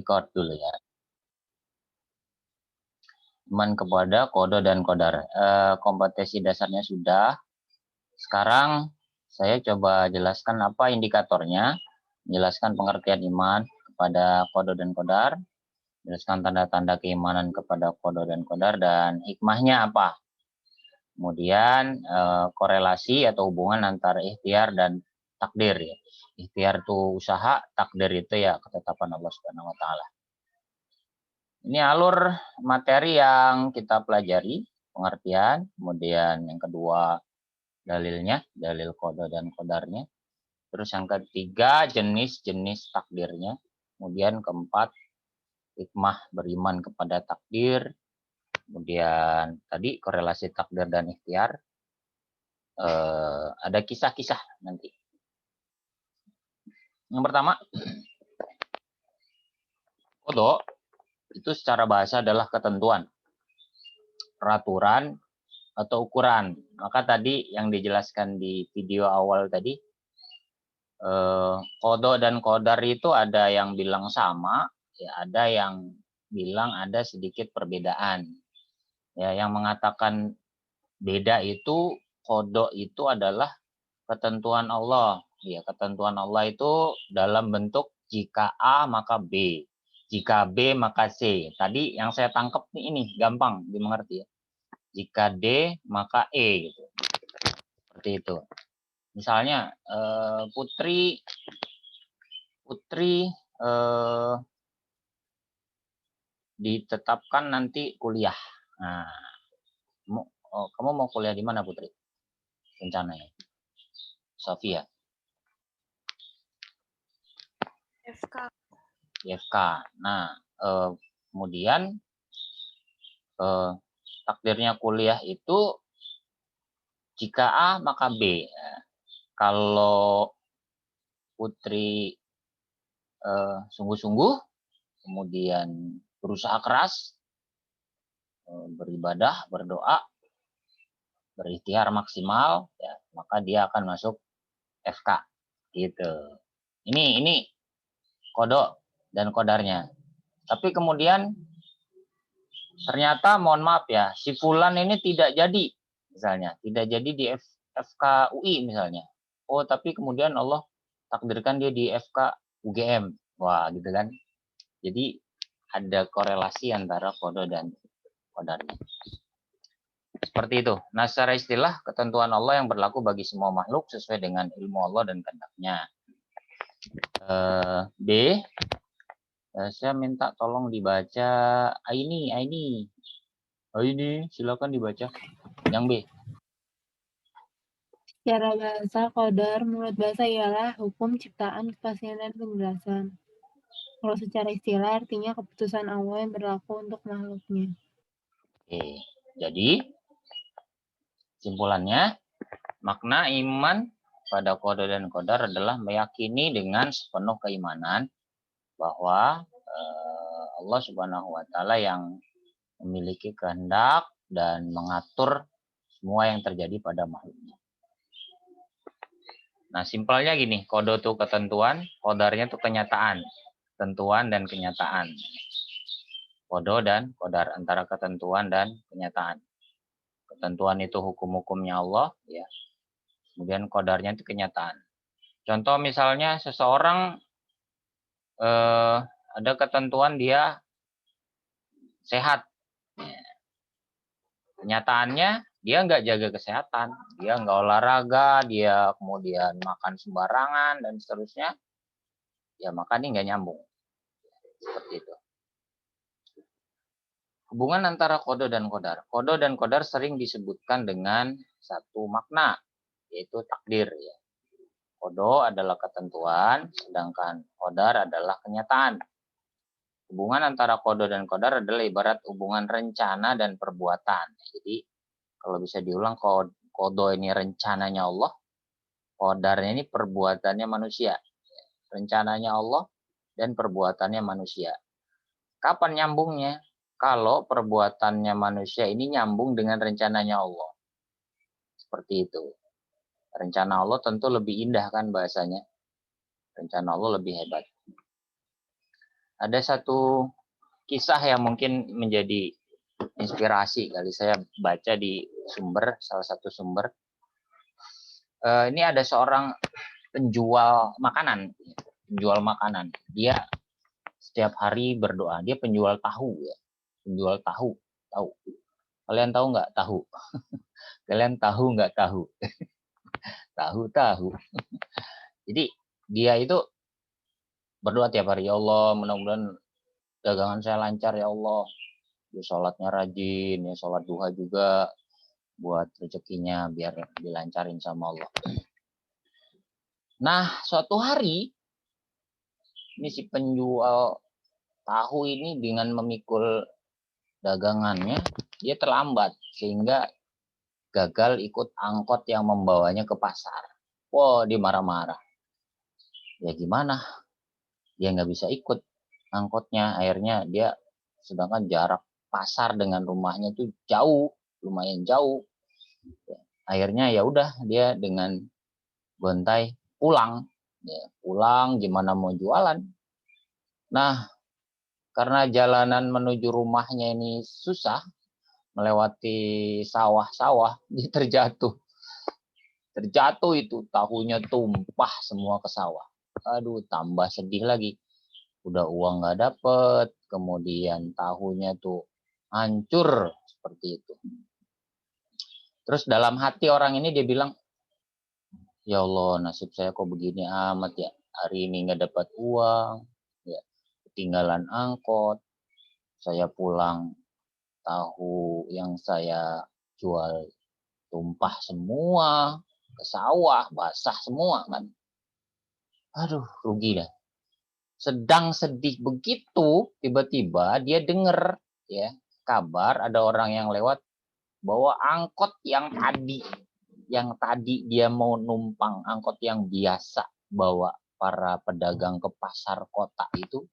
record dulu ya. Iman kepada qada dan qadar. Kompetensi dasarnya sudah. Sekarang saya coba jelaskan apa indikatornya, jelaskan pengertian iman kepada qada dan qadar, jelaskan tanda-tanda keimanan kepada qada dan qadar, dan hikmahnya apa. Kemudian korelasi atau hubungan antara ikhtiar dan takdir ya. Ikhtiar itu usaha, takdir itu ya ketetapan Allah Subhanahu wa taala. Ini alur materi yang kita pelajari, pengertian, kemudian yang kedua dalilnya, dalil qada dan qadarnya. Terus yang ketiga jenis-jenis takdirnya. Kemudian keempat hikmah beriman kepada takdir. Kemudian tadi korelasi takdir dan ikhtiar. Ada kisah-kisah nanti. Yang pertama, qada itu secara bahasa adalah ketentuan, peraturan, atau ukuran. Maka tadi yang dijelaskan di video awal tadi, qada dan qadar itu ada yang bilang sama, ya ada yang bilang ada sedikit perbedaan. Ya, yang mengatakan beda itu qada itu adalah ketentuan Allah. Ya, ketentuan Allah itu dalam bentuk jika A maka B, jika B maka C. Tadi yang saya tangkap nih ini gampang dimengerti ya. Jika D maka E gitu. Seperti itu. Misalnya Putri ditetapkan nanti kuliah. Nah, kamu mau kuliah di mana Putri? Rencananya. Sofia. FK. FK. Nah, kemudian takdirnya kuliah itu jika A maka B. Kalau Putri sungguh-sungguh, kemudian berusaha keras, beribadah, berdoa, berikhtiar maksimal, ya, maka dia akan masuk FK. Gitu. Ini qada dan qadarnya. Tapi kemudian ternyata mohon maaf ya, si fulan ini tidak jadi misalnya, tidak jadi di FK UI misalnya. Oh, tapi kemudian Allah takdirkan dia di FK UGM. Wah, gitu kan. Jadi ada korelasi antara qada dan qadarnya. Seperti itu. Nah, secara istilah ketentuan Allah yang berlaku bagi semua makhluk sesuai dengan ilmu Allah dan kehendaknya. B. Saya minta tolong dibaca Aini, silakan dibaca. Yang B. Secara bahasa, qadar menurut bahasa ialah hukum ciptaan, kepastian, dan penjelasan. Kalau secara istilah artinya keputusan Allah yang berlaku untuk makhluknya. Oke. Jadi simpulannya, makna iman pada qada dan qadar adalah meyakini dengan sepenuh keimanan bahwa Allah Subhanahu wa taala yang memiliki kehendak dan mengatur semua yang terjadi pada makhluknya. Nah, simpelnya gini, qada itu ketentuan, qadarnya itu kenyataan. Ketentuan dan kenyataan. Qada dan qadar, antara ketentuan dan kenyataan. Ketentuan itu hukum-hukumnya Allah, ya. Kemudian qadarnya itu kenyataan. Contoh misalnya seseorang ada ketentuan dia sehat. Kenyataannya dia nggak jaga kesehatan, dia nggak olahraga, dia kemudian makan sembarangan dan seterusnya, ya maka ini nggak nyambung. Seperti itu. Hubungan antara qada dan qadar. Qada dan qadar sering disebutkan dengan satu makna, yaitu takdir. Ya. Qada adalah ketentuan, sedangkan qadar adalah kenyataan. Hubungan antara qada dan qadar adalah ibarat hubungan rencana dan perbuatan. Jadi kalau bisa diulang, qada ini rencananya Allah, qadarnya ini perbuatannya manusia. Rencananya Allah dan perbuatannya manusia. Kapan nyambungnya? Kalau perbuatannya manusia ini nyambung dengan rencananya Allah. Seperti itu. Rencana Allah tentu lebih indah kan bahasanya. Rencana Allah lebih hebat. ada satu kisah yang mungkin menjadi inspirasi kali, saya baca di salah satu sumber. Ini ada seorang penjual makanan. Dia setiap hari berdoa. Dia penjual tahu ya. Penjual tahu. Kalian tahu nggak tahu? Kalian tahu nggak tahu? Tahu. Jadi dia itu berdoa tiap hari, ya Allah, mudah-mudahan dagangan saya lancar ya Allah. Dia sholatnya rajin, ya sholat duha juga buat rezekinya biar dilancarin sama Allah. Nah, suatu hari ini si penjual tahu ini dengan memikul dagangannya, dia terlambat sehingga gagal ikut angkot yang membawanya ke pasar. Wow, dia marah-marah. Ya gimana? Dia nggak bisa ikut angkotnya. Akhirnya dia, sedangkan jarak pasar dengan rumahnya itu jauh, lumayan jauh. Akhirnya ya udah dia dengan gontai pulang. Ya, pulang gimana mau jualan. Nah, karena jalanan menuju rumahnya ini susah, melewati sawah-sawah, dia terjatuh. Terjatuh itu, tahunya tumpah semua ke sawah. Aduh, tambah sedih lagi. Udah uang nggak dapet, kemudian tahunya tuh hancur seperti itu. Terus dalam hati orang ini dia bilang, ya Allah, nasib saya kok begini amat ya. Hari ini nggak dapat uang, ya, ketinggalan angkot, saya pulang tahu yang saya jual tumpah semua ke sawah, basah semua kan. Aduh, rugi dah. Sedang sedih begitu, tiba-tiba dia dengar ya kabar ada orang yang lewat bawa angkot yang tadi dia mau numpang, angkot yang biasa bawa para pedagang ke pasar kota itu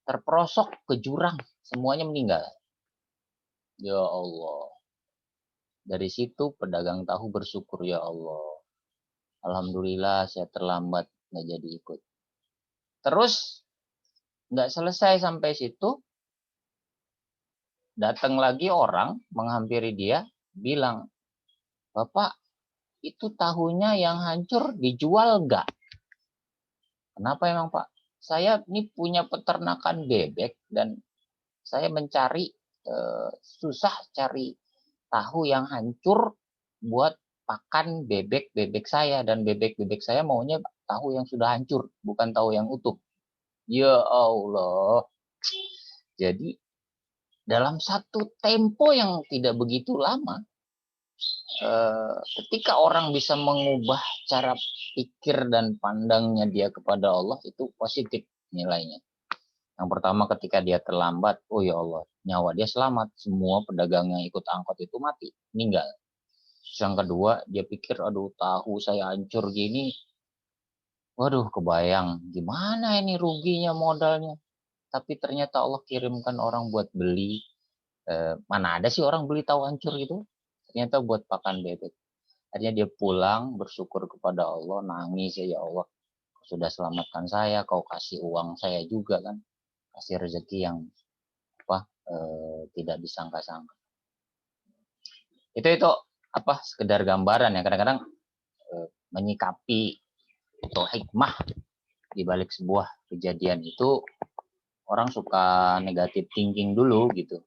terperosok ke jurang, semuanya meninggal. Ya Allah. Dari situ pedagang tahu bersyukur, ya Allah. Alhamdulillah saya terlambat nggak jadi ikut. Terus nggak selesai sampai situ, datang lagi orang menghampiri dia, bilang, Bapak, itu tahunya yang hancur dijual nggak? Kenapa emang Pak? Saya ini punya peternakan bebek dan saya mencari, susah cari tahu yang hancur buat pakan bebek-bebek saya, dan bebek-bebek saya maunya tahu yang sudah hancur, bukan tahu yang utuh. Ya Allah. Jadi dalam satu tempo yang tidak begitu lama, ketika orang bisa mengubah cara pikir dan pandangnya dia kepada Allah, itu positif nilainya. Yang pertama, ketika dia terlambat, oh ya Allah, nyawa dia selamat. Semua pedagang yang ikut angkot itu mati, meninggal. Yang kedua, dia pikir, aduh, tahu saya hancur gini, waduh, kebayang gimana ini ruginya modalnya. Tapi ternyata Allah kirimkan orang buat beli. Mana ada sih orang beli tahu hancur gitu? Ternyata buat pakan bebek. Akhirnya dia pulang bersyukur kepada Allah, nangis, ya Allah, sudah selamatkan saya, kau kasih uang saya juga kan, kasih rezeki yang tidak disangka-sangka. Itu sekedar gambaran ya. Kadang-kadang menyikapi atau hikmah di balik sebuah kejadian itu, orang suka negatif thinking dulu gitu.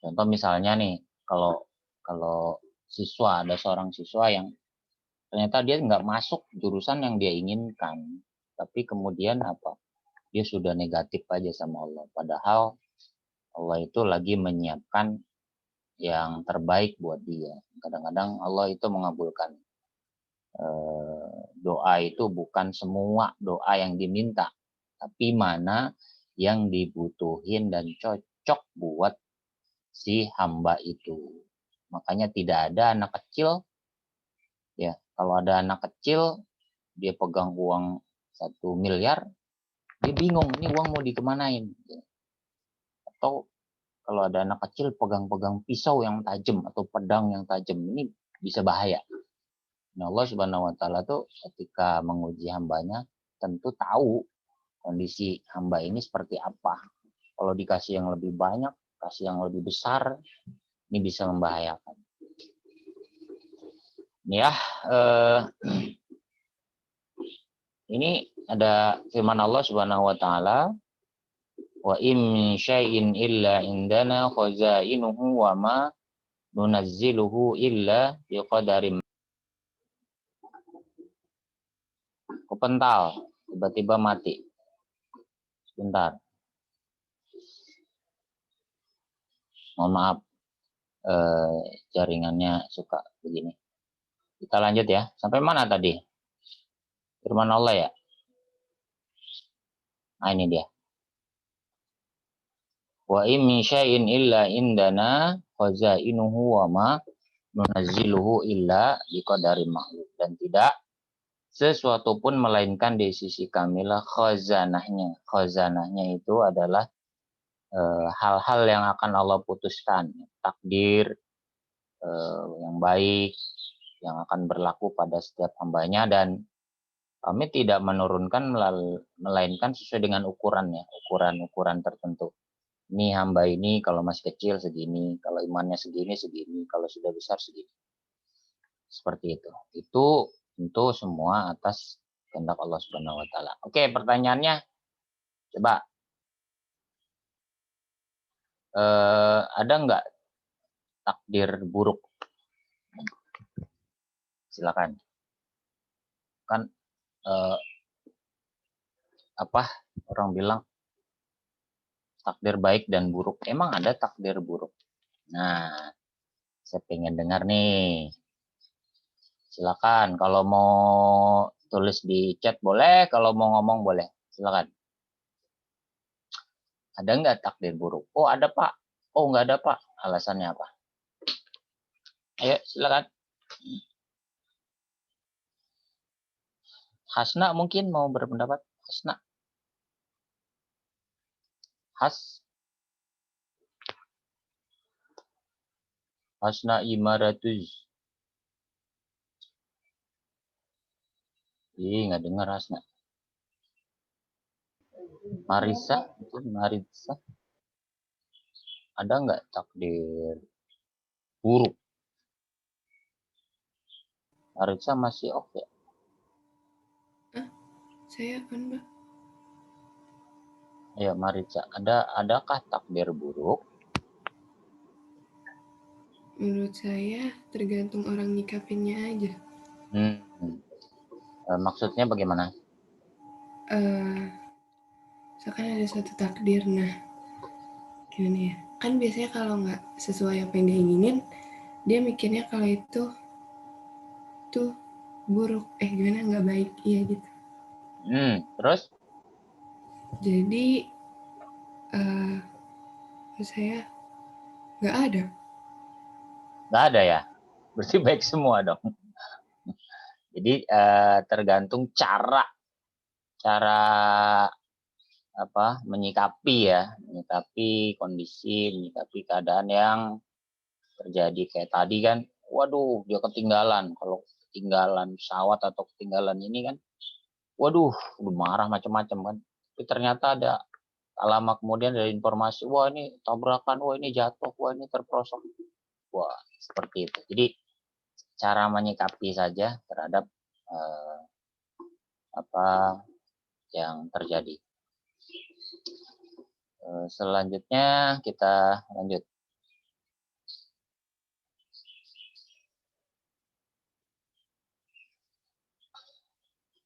Contoh misalnya nih, kalau ada seorang siswa yang ternyata dia nggak masuk jurusan yang dia inginkan, tapi kemudian dia sudah negatif aja sama Allah, padahal Allah itu lagi menyiapkan yang terbaik buat dia. Kadang-kadang Allah itu mengabulkan doa itu, bukan semua doa yang diminta, tapi mana yang dibutuhin dan cocok buat si hamba itu. Makanya tidak ada anak kecil, ya, kalau ada anak kecil dia pegang uang 1 miliar, dia bingung ini uang mau dikemanain. Atau kalau ada anak kecil pegang-pegang pisau yang tajam atau pedang yang tajam, ini bisa bahaya. Nah, Allah Subhanahu wa taala tuh ketika menguji hambanya tentu tahu kondisi hamba ini seperti apa. Kalau dikasih yang lebih banyak, kasih yang lebih besar, ini bisa membahayakan. Ya, ini ada firman Allah Subhanahu wa taala, wa in syai'in illa indana khazainuhu wa ma nunazziluhu illa biqadarin. Kepental, tiba-tiba mati. Sebentar. Mohon maaf, jaringannya suka begini. Kita lanjut ya. Sampai mana tadi? Firman Allah ya. Nah ini dia. Wa in min syai'in illa indana khazainuhu wa ma nunazziluhu illa biqadarin ma'lum. Dan tidak sesuatu pun melainkan di sisi kamilah khazanahnya. Khazanahnya itu adalah hal-hal yang akan Allah putuskan, takdir yang baik yang akan berlaku pada setiap hambanya, dan kami tidak menurunkan melainkan sesuai dengan ukurannya, ukuran tertentu. Ini hamba ini kalau masih kecil segini, kalau imannya segini, kalau sudah besar segini. Seperti itu. Itu tentu semua atas kehendak Allah Subhanahu wa taala. Oke, pertanyaannya coba ada nggak takdir buruk? Silakan. Kan orang bilang takdir baik dan buruk. Emang ada takdir buruk? Nah, saya pengen dengar nih. Silakan. Kalau mau tulis di chat boleh, kalau mau ngomong boleh. Silakan. Ada nggak takdir buruk? Oh ada Pak. Oh nggak ada Pak. Alasannya apa? Ayo silakan. Hasna mungkin mau berpendapat. Hasna. Hasna Imaratuz. Ih nggak dengar Hasna. Marisa. Ada nggak takdir buruk? Marisa masih oke. Saya kan, Mbak. Ya, Marica, adakah takdir buruk? Menurut saya tergantung orang nyikapinnya aja. Maksudnya bagaimana? Misalkan ada suatu takdir, nah gimana ya? Kan biasanya kalau nggak sesuai apa yang dia inginin, dia mikirnya kalau itu tuh buruk, gimana nggak baik, iya gitu. Terus? Jadi menurut saya nggak ada. Nggak ada ya? Berarti baik semua dong. Jadi tergantung cara menyikapi kondisi, menyikapi keadaan yang terjadi. Kayak tadi kan, waduh dia ketinggalan. Kalau ketinggalan pesawat atau ketinggalan ini kan, waduh udah marah macam-macam kan. Tapi ternyata ada lama kemudian ada informasi, wah ini tabrakan, wah ini jatuh, wah ini terperosok. Wah, seperti itu. Jadi cara menyikapi saja terhadap apa yang terjadi. Selanjutnya kita lanjut.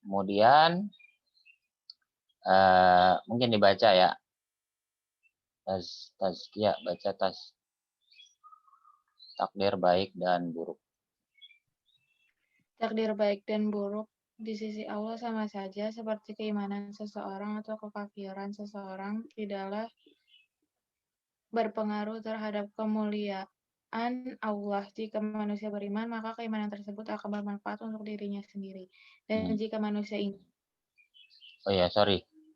Kemudian mungkin dibaca ya. Tazkiyah, baca takdir baik dan buruk. Takdir baik dan buruk di sisi Allah sama saja seperti keimanan seseorang atau kekafiran seseorang, tidaklah berpengaruh terhadap kemuliaan Allah. Jika manusia beriman, maka keimanan tersebut akan bermanfaat untuk dirinya sendiri. Dan jika manusia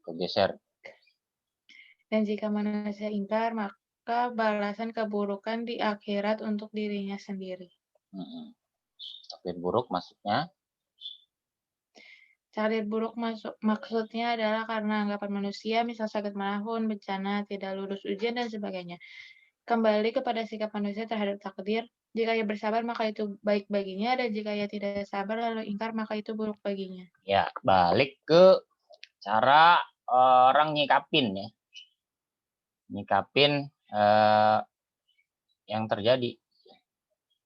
kegeser. Dan jika manusia ingkar, maka balasan keburukan di akhirat untuk dirinya sendiri. Takdir buruk maksudnya? Takdir buruk maksudnya adalah karena anggapan manusia, misal sakit menahun, bencana, tidak lulus ujian, dan sebagainya. Kembali kepada sikap manusia terhadap takdir. Jika ia bersabar, maka itu baik baginya, dan jika ia tidak sabar lalu ingkar, maka itu buruk baginya. Ya, balik ke cara orang nyikapin ya. Nyikapin yang terjadi.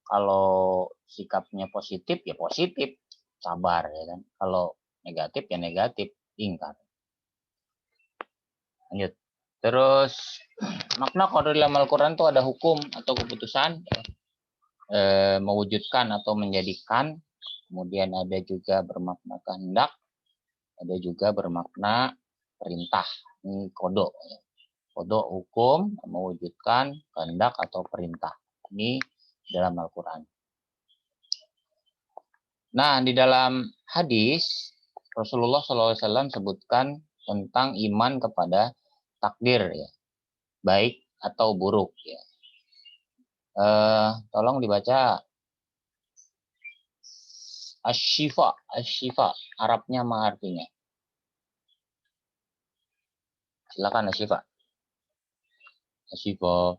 Kalau sikapnya positif, ya positif. Sabar, ya kan. Kalau negatif, ya negatif. Ingkar. Lanjut. Terus, makna qadar dalam Al-Quran itu ada hukum atau keputusan. Mewujudkan atau menjadikan. Kemudian ada juga bermakna kehendak. Ada juga bermakna perintah. Ini kodok. Kodok hukum, mewujudkan, kehendak, atau perintah. Ini dalam Al-Quran. Nah, di dalam hadis, Rasulullah SAW sebutkan tentang iman kepada takdir, ya, baik atau buruk. Ya. Tolong dibaca Asy-Syifa, Asy-Syifa, Arabnya sama artinya. Silakan Asy-Syifa. Asy-Syifa.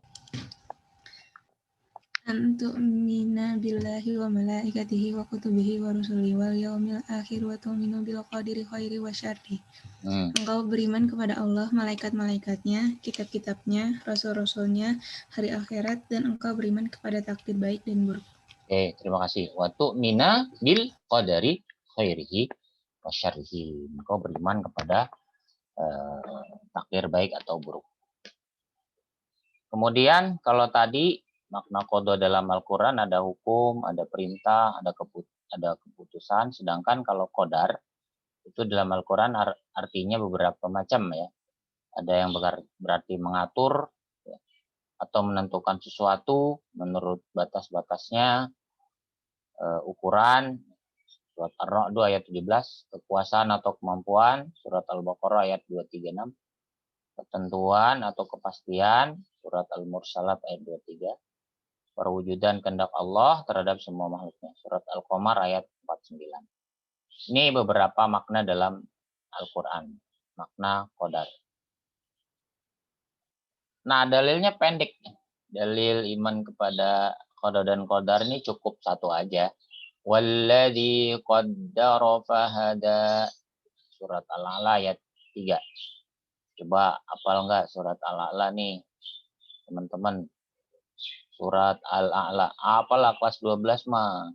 An tu'mina billahi wa malaikatihi wa kutubihi wa rusulihi wal yaumil akhir wa tu'minu bil qadri khairi wa syarri. Engkau beriman kepada Allah, malaikat-malaikatnya, kitab-kitabnya, rasul-rasulnya, hari akhirat, dan engkau beriman kepada takdir baik dan buruk. Oke, terima kasih. Wa tu'mina bil qadri khairihi wa syarrihi. Engkau beriman kepada takdir baik atau buruk. Kemudian kalau tadi makna qada dalam Al-Quran ada hukum, ada perintah, ada keputusan. Sedangkan kalau qadar itu dalam Al-Quran artinya beberapa macam ya. Ada yang berarti mengatur ya, atau menentukan sesuatu menurut batas-batasnya, ukuran. Surat Ar-Ra'd ayat 17, kekuasaan atau kemampuan. Surat Al-Baqarah ayat 236, ketentuan atau kepastian. Surat Al-Mursalat ayat 23. Perwujudan kehendak Allah terhadap semua makhluknya. Surat Al-Qamar ayat 49. Ini beberapa makna dalam Al-Quran. Makna qadar. Nah, dalilnya pendek. Dalil iman kepada qada dan qadar ini cukup satu aja. Walladzi qaddara fahada. Surat Al-A'la ayat 3. Coba hafal enggak surat Al-A'la nih, teman-teman? Surat Al-A'la. Apalah kelas 12 mah.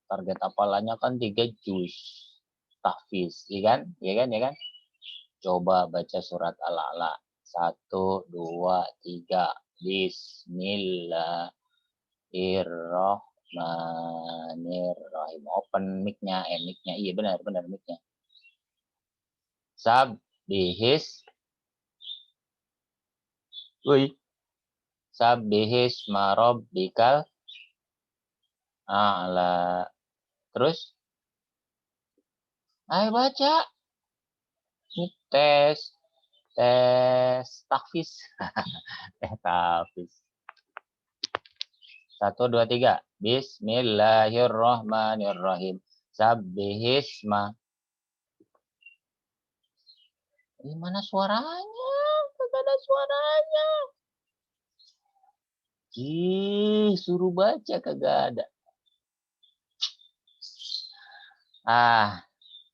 Target hafalannya kan 3 juz. Tahfiz, iya kan? Iya kan? Iya kan? Coba baca surat Al-A'la. 1, 2, 3. Bismillahirrahmanirrahim. Open mic-nya, mic-nya. Iya benar mic-nya. Sabbihis. Woi. Sabbihis marabbikal a'la. Terus? Ayo baca. Ini tes tahfiz. Tahfiz. 1, 2, 3. Bismillahirrahmanirrahim. Sabbihisma. Gimana suaranya? Tidak ada suaranya. Suruh baca kagak ada.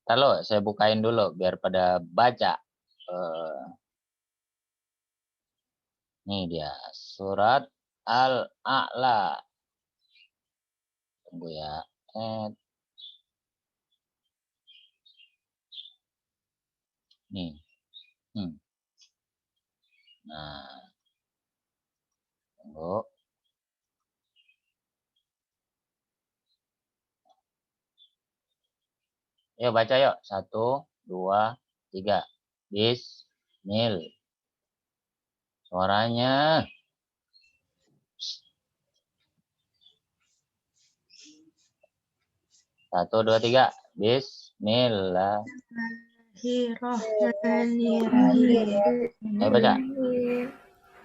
Tahu, saya bukain dulu biar pada baca. Nih dia, surat Al-A'la. Tunggu ya. Nih. Nah. Tunggu. Yuk baca yuk. 1, 2, 3. Bismillah. Suaranya. 1, 2, 3. Bismillah. Bismillahirrahmanirrahim. Ayo baca.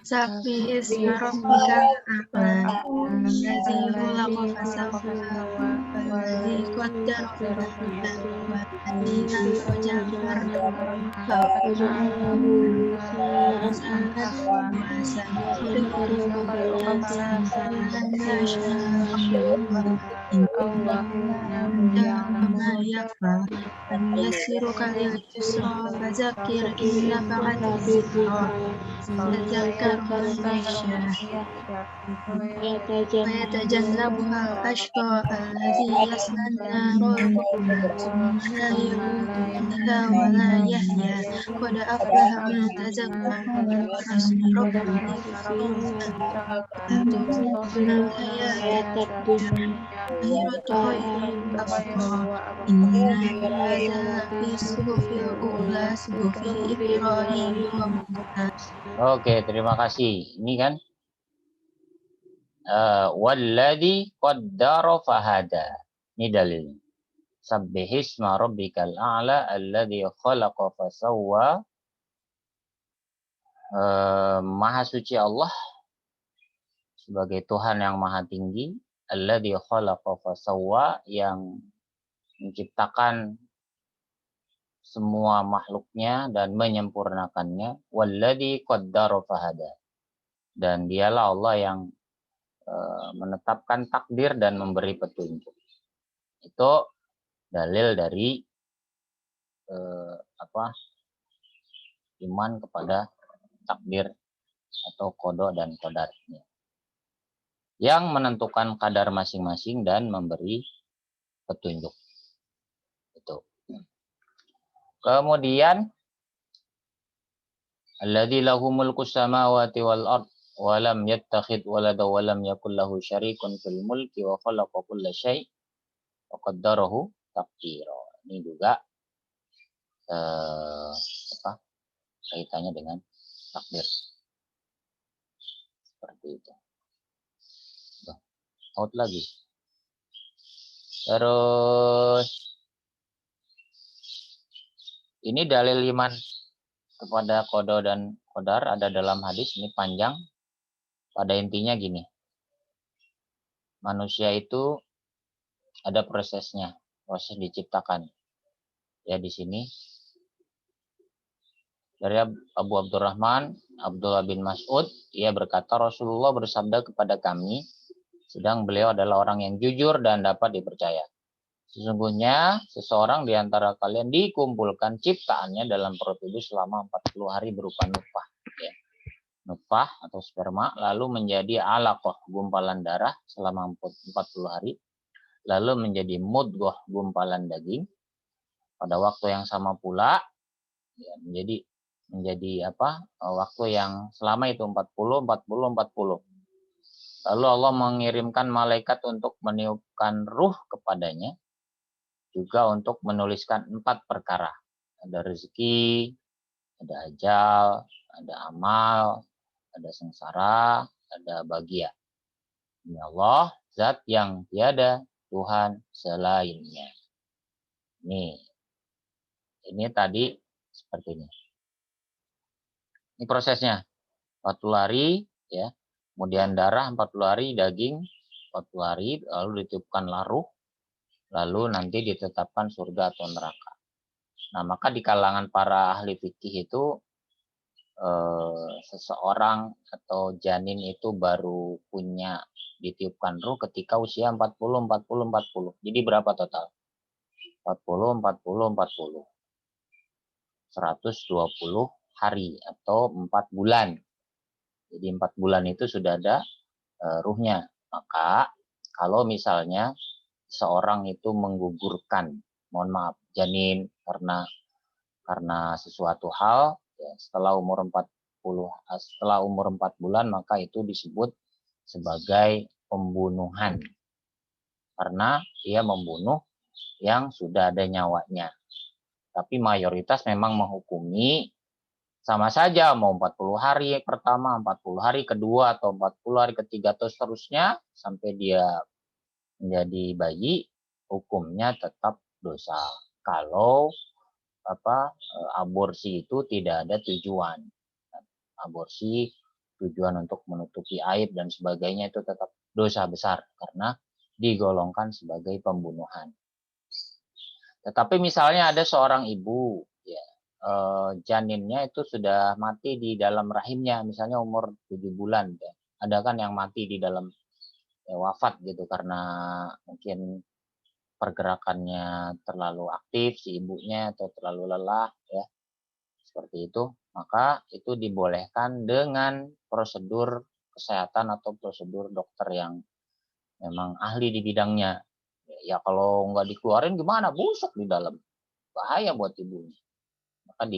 Sabbih isma rabbikal a'la allazi khalaqa fasawwa wallazi qaddara fahada wallazi akhraja al-mar'a فجعله غثاء أحوى وسنقرئك فلا تنسى إلا ما إلا شاء شاء الله إنه لا يعلم ما يخفى فنيسرك لليسرى فذكر إن نفعت الذكرى سيذكر من يخشى ويتجنبها الأشقى الذي يصلى النار الكبرى ثم لا يموت فيها ولا يحيا قد أفلح من تزكى وذكر اسم ربه فأتمنى الحياة الدنيا الآخرة خير وأبقى إن هذا لفي الصحف الأولى صحف إبراهيم وموسى. Oke, terima kasih. Ini kan walladzi qaddara fahada. Ini dalilnya. Sabbihisma rabbikal a'la alladzi khalaqa fasawwa. Maha suci Allah sebagai Tuhan yang maha tinggi, alladzi khalaqa fasawwa, yang menciptakan semua makhluknya dan menyempurnakannya, walladzi qaddara fahada, dan dialah Allah yang menetapkan takdir dan memberi petunjuk. Itu dalil dari iman kepada takdir atau qada dan qadar, yang menentukan kadar masing-masing dan memberi petunjuk. Itu. Kemudian alladzi lahu mulku samawati wal ard wa lam yattakhidh walada wa lam yakul lahu syarikun fil mulki wa khalaqa kulla syai' wa qaddarahu taqdira. Ini juga kaitannya dengan takdir. Seperti itu. Out lagi. Terus ini dalil iman kepada qada dan qadar ada dalam hadis, ini panjang. Pada intinya gini. Manusia itu ada prosesnya, proses diciptakan. Ya, di sini dari Abu Abdurrahman Abdullah bin Mas'ud, ia berkata Rasulullah bersabda kepada kami, sedang beliau adalah orang yang jujur dan dapat dipercaya. Sesungguhnya seseorang di antara kalian dikumpulkan ciptaannya dalam perut ibu selama 40 hari berupa nutfah. Ya. Nutfah atau sperma, lalu menjadi alaqah, gumpalan darah selama 40 hari. Lalu menjadi mudghah, gumpalan daging. Pada waktu yang sama pula, ya, menjadi waktu yang selama itu 40. Lalu Allah mengirimkan malaikat untuk meniupkan ruh kepadanya, juga untuk menuliskan 4 perkara. Ada rezeki, ada ajal, ada amal, ada sengsara, ada bahagia. Ini Allah, zat yang tiada Tuhan selainnya. Ini tadi seperti ini. Ini prosesnya. 40 hari, ya. Kemudian darah 40 hari, daging 40 hari, lalu ditiupkanlah ruh. Lalu nanti ditetapkan surga atau neraka. Nah, maka di kalangan para ahli fikih itu seseorang atau janin itu baru punya ditiupkan ruh ketika usia 40. Jadi berapa total? 40. 120 hari atau 4 bulan. Jadi 4 bulan itu sudah ada ruhnya. Maka kalau misalnya seorang itu menggugurkan, mohon maaf, janin karena sesuatu hal, ya, setelah umur 4 bulan, maka itu disebut sebagai pembunuhan. Karena dia membunuh yang sudah ada nyawanya. Tapi mayoritas memang menghukumi sama saja, mau 40 hari pertama, 40 hari kedua, atau 40 hari ketiga, atau seterusnya, sampai dia menjadi bayi, hukumnya tetap dosa. Kalau aborsi itu tidak ada tujuan. Aborsi tujuan untuk menutupi aib dan sebagainya itu tetap dosa besar karena digolongkan sebagai pembunuhan. Tetapi misalnya ada seorang ibu, ya, janinnya itu sudah mati di dalam rahimnya, misalnya umur 7 bulan. Ya. Ada kan yang mati di dalam wafat gitu karena mungkin pergerakannya terlalu aktif si ibunya atau terlalu lelah, ya seperti itu, maka itu dibolehkan dengan prosedur kesehatan atau prosedur dokter yang memang ahli di bidangnya. Ya kalau nggak dikeluarin gimana, busuk di dalam, bahaya buat ibunya, maka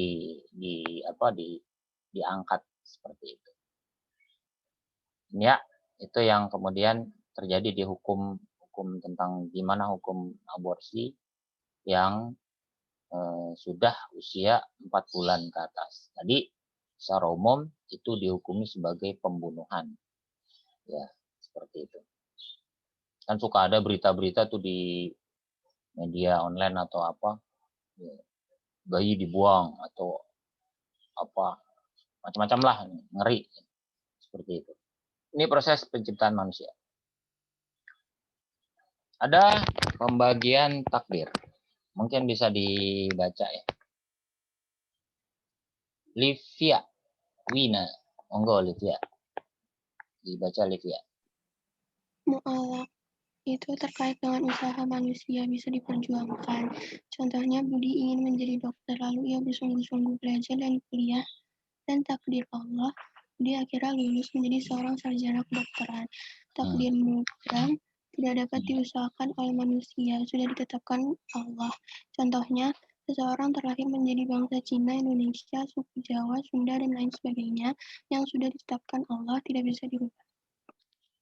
diangkat seperti itu. Ya, itu yang kemudian terjadi di hukum tentang gimana hukum aborsi yang sudah usia 4 bulan ke atas. Tadi secara umum itu dihukumi sebagai pembunuhan. Ya, seperti itu. Kan suka ada berita-berita tuh di media online atau apa, ya, bayi dibuang atau apa, macam-macam lah, ngeri. Seperti itu. Ini proses penciptaan manusia. Ada pembagian takdir. Mungkin bisa dibaca ya. Livia Wina. Monggo Livia. Dibaca Livia. Mu'alaq itu terkait dengan usaha manusia bisa diperjuangkan. Contohnya Budi ingin menjadi dokter, lalu ia bersungguh-sungguh belajar dan kuliah, dan takdir Allah, Budi akhirnya lulus menjadi seorang sarjana kedokteran. Takdir mubram tidak dapat diusahakan oleh manusia, sudah ditetapkan Allah. Contohnya, seseorang terlahir menjadi bangsa Cina, Indonesia, suku Jawa, Sunda, dan lain sebagainya, yang sudah ditetapkan Allah tidak bisa dirubah.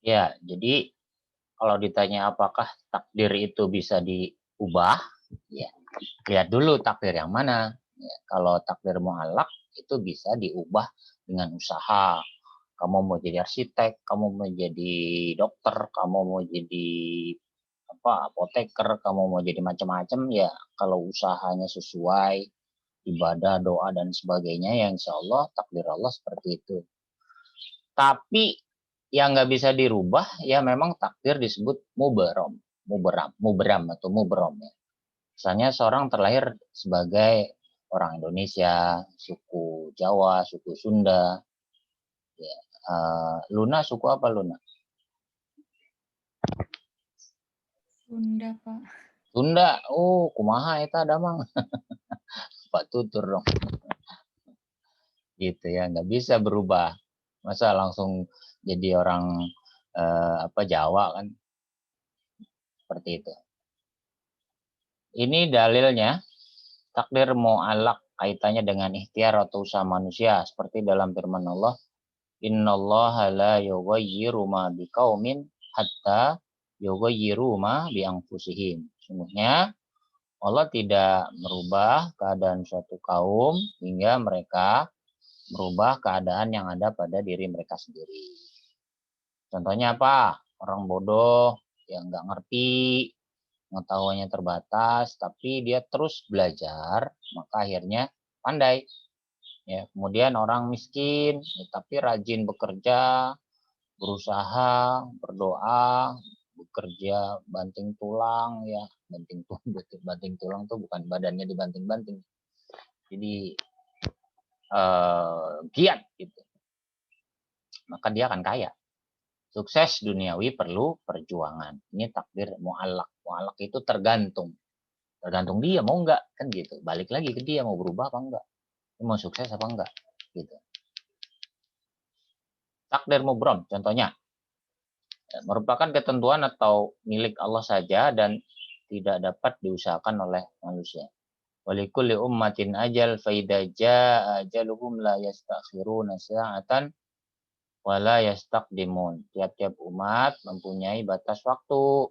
Ya, jadi kalau ditanya apakah takdir itu bisa diubah, ya lihat dulu takdir yang mana. Ya, kalau takdir mu'allaq itu bisa diubah dengan usaha. Kamu mau jadi arsitek, kamu mau jadi dokter, kamu mau jadi apoteker, kamu mau jadi macam-macam, ya kalau usahanya sesuai, ibadah, doa dan sebagainya, ya insya Allah takdir Allah seperti itu. Tapi yang nggak bisa dirubah, ya memang takdir disebut mubram ya. Misalnya seorang terlahir sebagai orang Indonesia, suku Jawa, suku Sunda. Ya, Luna suku apa Luna? Sunda, Pak. Sunda. Oh, kumaha eta damang. Pak tutur dong. Gitu ya, nggak bisa berubah. Masa langsung jadi orang Jawa kan? Seperti itu. Ini dalilnya takdir mu'allaq kaitannya dengan ikhtiar atau usaha manusia seperti dalam firman Allah, innallaha la yughayyiru ma biqaumin hatta yughayyiru ma bi anfusihim. Sungguhnya Allah tidak merubah keadaan suatu kaum hingga mereka merubah keadaan yang ada pada diri mereka sendiri. Contohnya apa? Orang bodoh yang nggak ngerti, pengetahuannya terbatas, tapi dia terus belajar, maka akhirnya pandai. Ya, kemudian orang miskin, ya, tapi rajin bekerja, berusaha, berdoa, bekerja, banting tulang, ya, banting tulang tuh bukan badannya dibanting-banting, jadi giat gitu, maka dia akan kaya. Sukses duniawi perlu perjuangan. Ini takdir mu'allaq. Mu'allaq itu tergantung dia mau enggak, kan gitu. Balik lagi ke dia mau berubah apa enggak, mau sukses apa enggak, gitu. Takdir mubram contohnya merupakan ketentuan atau milik Allah saja dan tidak dapat diusahakan oleh manusia. Walikulli ummatin ajal fa idza jaa ajaluhum la yastakhiruna sa'atan wala yastaqdimun. Tiap-tiap umat mempunyai batas waktu,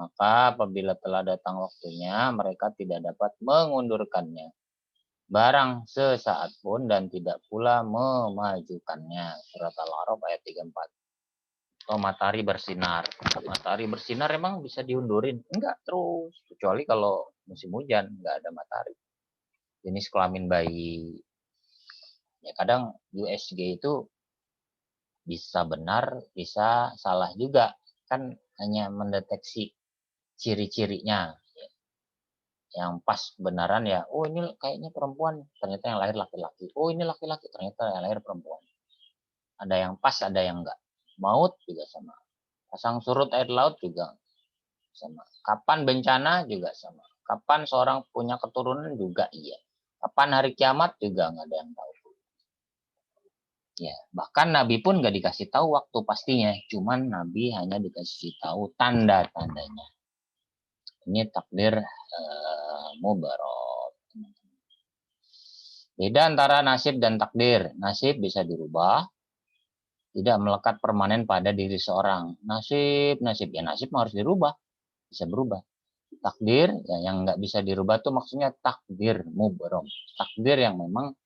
maka apabila telah datang waktunya mereka tidak dapat mengundurkannya barang sesaat pun dan tidak pula memajukannya. Surat Al-A'raf ayat 34. Oh, matahari bersinar emang bisa diundurin? Enggak, terus kecuali kalau musim hujan enggak ada matahari. Jenis kelamin bayi ya kadang USG itu bisa benar, bisa salah juga. Kan hanya mendeteksi ciri-cirinya. Yang pas benaran ya, oh ini kayaknya perempuan, ternyata yang lahir laki-laki. Oh ini laki-laki, ternyata yang lahir perempuan. Ada yang pas, ada yang enggak. Maut juga sama. Pasang surut air laut juga sama. Kapan bencana juga sama. Kapan seorang punya keturunan juga iya. Kapan hari kiamat juga nggak ada yang tahu. Ya, bahkan Nabi pun nggak dikasih tahu waktu pastinya. Cuman Nabi hanya dikasih tahu tanda-tandanya. Ini takdir mubarok. Beda antara nasib dan takdir. Nasib bisa dirubah, tidak melekat permanen pada diri seorang. Nasib ya nasib harus dirubah, bisa berubah. Takdir ya yang nggak bisa dirubah tuh maksudnya takdir mubarok. Takdir yang memang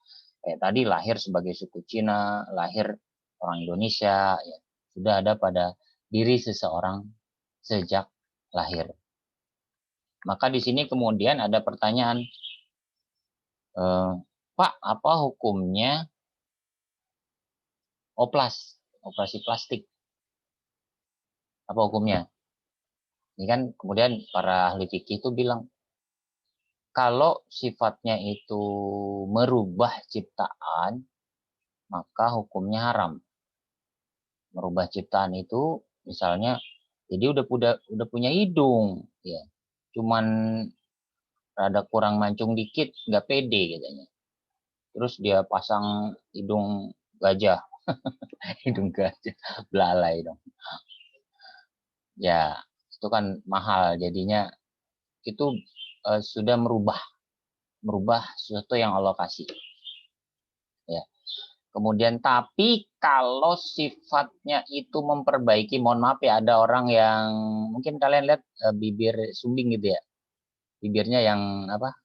kayak tadi lahir sebagai suku Cina, lahir orang Indonesia, ya, sudah ada pada diri seseorang sejak lahir. Maka di sini kemudian ada pertanyaan, Pak, apa hukumnya operasi plastik? Apa hukumnya? Ini kan kemudian para ahli fikih itu bilang, kalau sifatnya itu merubah ciptaan, maka hukumnya haram. Merubah ciptaan itu misalnya jadi udah punya hidung ya. Cuman rada kurang mancung dikit, nggak pede katanya. Terus dia pasang hidung gajah. Hidung gajah, belalai dong. Ya, itu kan mahal jadinya itu sudah merubah sesuatu yang Allah kasih. Ya. Kemudian tapi kalau sifatnya itu memperbaiki, mohon maaf ya ada orang yang mungkin kalian lihat bibir sumbing gitu ya. Bibirnya yang apa?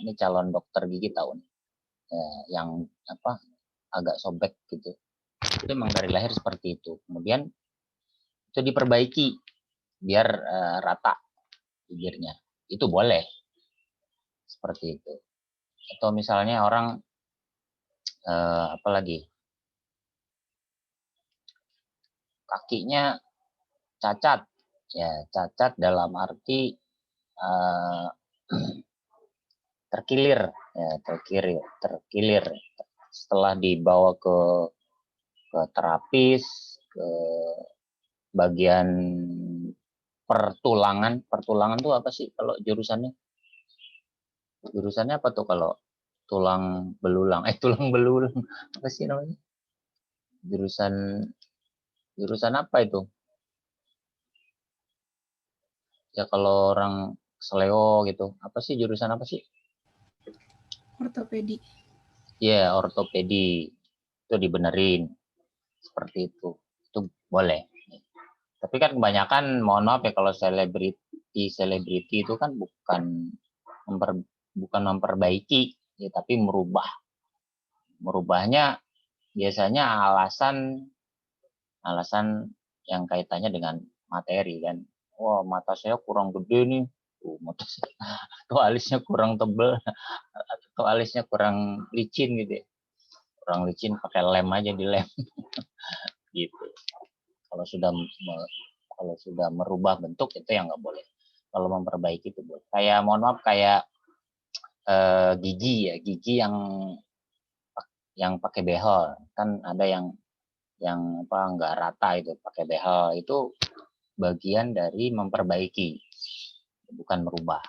Ini calon dokter gigi tahu nih. Yang apa? Agak sobek gitu. Itu memang dari lahir seperti itu. Kemudian itu diperbaiki biar rata bibirnya. Itu boleh. Seperti itu. Atau misalnya orang apa lagi? Kakinya cacat. Ya, cacat dalam arti terkilir, ya, terkilir. Setelah dibawa ke terapis, ke bagian pertulangan tuh apa sih kalau jurusannya? Jurusannya apa tuh kalau tulang belulang? Tulang belulang apa sih namanya? Jurusan apa itu? Ya kalau orang seleo gitu, apa sih jurusan apa sih? Ortopedi. Ya, ortopedi. Itu dibenerin. Seperti itu. Itu boleh. Tapi kan kebanyakan, mohon maaf ya, kalau selebriti itu kan bukan memperbaiki, ya, tapi merubah. Merubahnya biasanya alasan yang kaitannya dengan materi kan. Wah, mata saya kurang gede nih. Mata saya, atau alisnya kurang tebel, atau alisnya kurang licin gitu ya. Kurang licin pakai lem aja, di lem. Gitu. Kalau sudah merubah bentuk itu yang nggak boleh. Kalau memperbaiki itu boleh. Kayak mohon maaf kayak gigi yang pakai behel kan ada yang apa nggak rata itu pakai behel itu bagian dari memperbaiki bukan merubah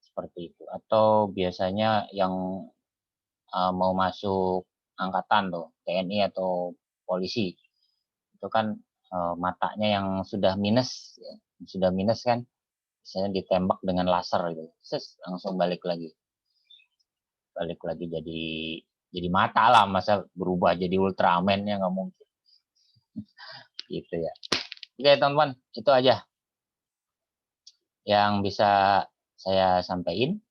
seperti itu. Atau biasanya yang mau masuk angkatan tuh TNI atau polisi itu kan matanya yang sudah minus ya. Sudah minus kan misalnya ditembak dengan laser gitu langsung balik lagi jadi mata lah, masa berubah jadi Ultraman ya nggak mungkin. Gitu ya. Oke teman-teman, itu aja yang bisa saya sampaikan.